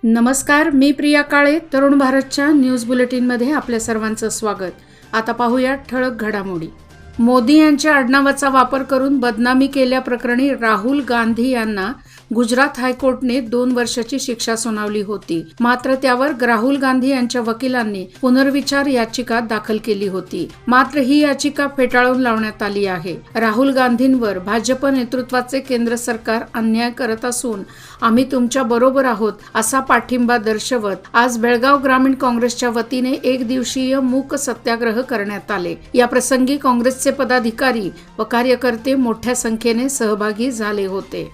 नमस्कार, मी प्रिया काळे. तरुण भारतच्या न्यूज बुलेटिनमध्ये आपल्या सर्वांचं स्वागत. आता पाहूया ठळक घडामोडी. मोदी यांच्या आडनावाचा वापर करून बदनामी केल्याप्रकरणी राहुल गांधी यांना गुजरात हायकोर्टने 2 वर्षाची शिक्षा सुनावली होती. मात्र त्यावर राहुल गांधी यांच्या वकिलांनी पुनर्विचार याचिका दाखल केली होती. मात्र ही याचिका फेटाळून लावण्यात आली आहे. राहुल गांधींवर भाजप नेतृत्वाचे केंद्र सरकार अन्याय करत असून आम्ही तुमच्या बरोबर आहोत असा पाठिंबा दर्शवत आज बेळगाव ग्रामीण काँग्रेसच्या वतीने 1 दिवसीय मूक सत्याग्रह करण्यात आले. या प्रसंगी काँग्रेसचे पदाधिकारी व कार्यकर्ते मोठ्या संख्येने सहभागी झाले होते.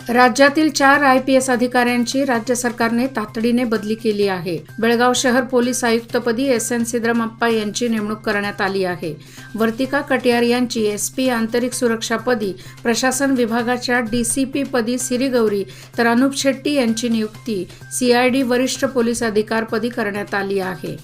राज्यातील 4 IPS अधिकाऱ्यांची राज्य सरकारने तातडीने बदली केली आहे. बेळगाव शहर पोलीस आयुक्तपदी SN सिद्धरामप्पा यांची नेमणूक करण्यात आली आहे. वर्तिका कटियार यांची SP आंतरिक सुरक्षापदी, प्रशासन विभागाच्या DCP पदी सिरी गौरी तर अनुप शेट्टी यांची नियुक्ती CID वरिष्ठ पोलीस अधिकारपदी करण्यात आली आहे.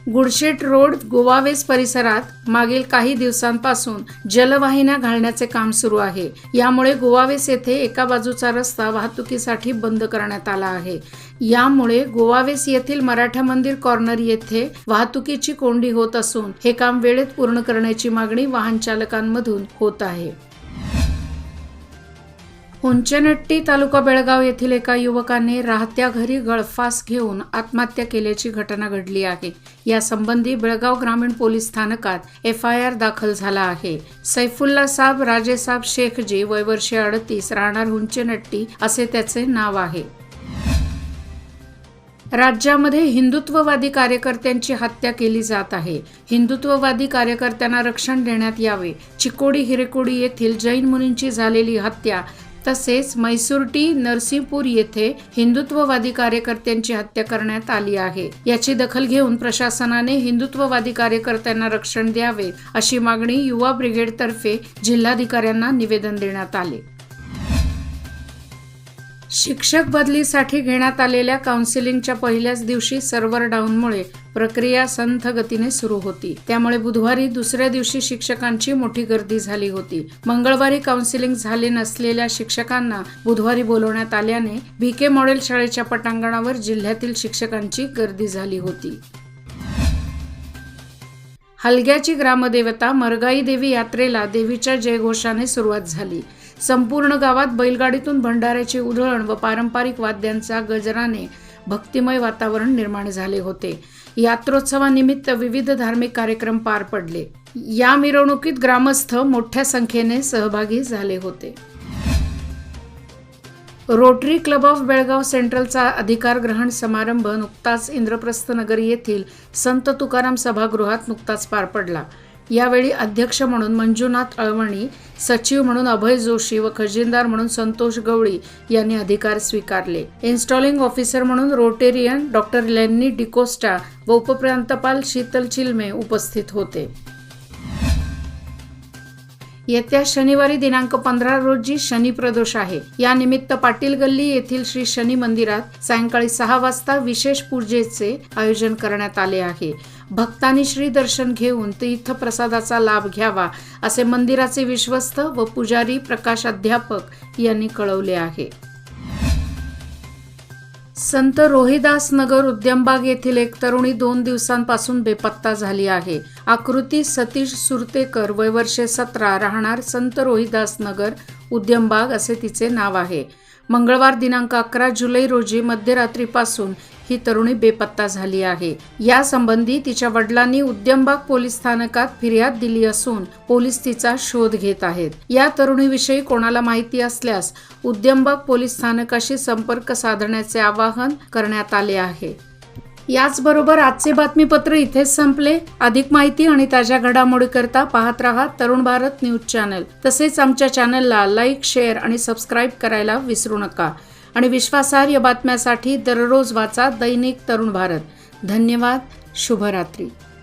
गुडशेट रोड गोवावेस परिसरात मागील काही दिवसांपासून जलवाहिन्या घालण्याचे काम सुरू आहे. यामुळे गोवावेस येथे एका बाजूचा रस्ता वाहतुकीसाठी बंद करण्यात आला आहे. यामुळे गोवावेस येथील मराठा मंदिर कॉर्नर येथे वाहतुकीची कोंडी होत असून हे काम वेळेत पूर्ण करण्याची मागणी वाहन चालकांमधून होत आहे. हुंचनट्टी तालुका बेळगाव येथील एका युवकाने राहत्या घरी गळफास घेऊन आत्महत्या केल्याची घटना घडली आहे. या संबंधी बेळगाव ग्रामीण पोलीस स्थानकात FIR दाखल झाला आहे. सैफुल्ला साब राजेसाब शेखजी, वय वर्ष 38, राहणार हुंचनट्टी असे त्याचे नाव आहे. राज्यामध्ये हिंदुत्ववादी कार्यकर्त्यांची हत्या केली जात आहे. हिंदुत्ववादी कार्यकर्त्यांना रक्षण देण्यात यावे. चिकोडी हिरेकोडी येथील जैन मुनींची झालेली हत्या तसेच मैसूरटी नरसिंहपूर येथे हिंदुत्ववादी कार्यकर्त्यांची हत्या करण्यात आली आहे. याची दखल घेऊन प्रशासनाने हिंदुत्ववादी कार्यकर्त्यांना रक्षण द्यावे अशी मागणी युवा ब्रिगेडतर्फे जिल्हाधिकाऱ्यांना निवेदन देण्यात आले. शिक्षक बदलीसाठी घेण्यात आलेल्या काउन्सिलिंगच्या पहिल्याच दिवशी सर्व्हर डाऊनमुळे प्रक्रिया संथ गतीने सुरू होती. त्यामुळे बुधवारी दुसऱ्या दिवशी शिक्षकांची मोठी गर्दी झाली होती. मंगळवारी काउन्सिलिंग झाले नसलेल्या शिक्षकांना बुधवारी बोलवण्यात आल्याने BK मॉडेल शाळेच्या पटांगणावर जिल्ह्यातील शिक्षकांची गर्दी झाली होती. हलग्याची ग्रामदेवता मरगाई देवी यात्रेला देवीच्या जयघोषाने सुरुवात झाली. संपूर्ण गावात बैलगाडीतून भंडाऱ्याची उधळण व पारंपरिक वाद्यांच्या गजराने भक्तिमय वातावरण निर्माण झाले होते. यात्रोत्सवानिमित्त विविध धार्मिक कार्यक्रम पार पडले. या मिरवणुकीत ग्रामस्थ मोठ्या संख्येने सहभागी झाले होते. रोटरी क्लब ऑफ बेळगाव सेंट्रलचा अधिकार ग्रहण समारंभ नुकताच इंद्रप्रस्थ नगर येथील संत तुकाराम सभागृहात नुकताच पार पडला. यावेळी अध्यक्ष म्हणून मंजुनाथ अळवणी, सचिव म्हणून अभय जोशी व खजिनदार म्हणून संतोष गवळी यांनी अधिकार स्वीकारले. इन्स्टॉलिंग ऑफिसर म्हणून रोटेरियन डॉ. लेन्नी डिकोस्टा व उपप्रांतपाल शीतल चिलमे उपस्थित होते. येत्या शनिवारी दिनांक 15 रोजी शनी प्रदोष आहे. या निमित्त पाटील गल्ली येथील श्री शनी मंदिरात सायंकाळी 6 वाजता विशेष पूजेचे आयोजन करण्यात आले आहे. भक्तांनी श्री दर्शन घेऊन तीर्थप्रसादाचा लाभ घ्यावा असे मंदिराचे विश्वस्त व पुजारी प्रकाश अध्यापक यांनी कळवले आहे. संत रोहिदास नगर उद्यमबाग येथील एक तरुणी 2 दिवसांपासून बेपत्ता झाली आहे. आकृती सतीश सुरतेकर, वय वर्ष 17, राहणार संत रोहिदास नगर उद्यमबाग असे तिचे नाव आहे. मंगळवार दिनांक 11 जुलै रोजी मध्यरात्रीपासून ही तरुणी बेपत्ता झाली आहे. या संबंधी तिच्या वडिलांनी उद्यमबाग पोलीस स्थानकात फिर्याद दिली असून पोलीस तिचा शोध घेत आहेत. या तरुणीविषयी कोणाला माहिती असल्यास उद्यमबाग पोलीस स्थानकाशी संपर्क साधण्याचे आवाहन करण्यात आले आहे. याचबरोबर आजचे बातमीपत्र इथेच संपले. अधिक माहिती आणि ताज्या घडामोडीकरता पाहत रहा तरुण भारत न्यूज चॅनल. तसेच आमच्या चॅनलला लाईक, शेअर आणि सबस्क्राईब करायला विसरू नका. आणि विश्वासार्ह बातम्यासाठी दररोज वाचा दैनिक तरुण भारत. धन्यवाद. शुभरात्री.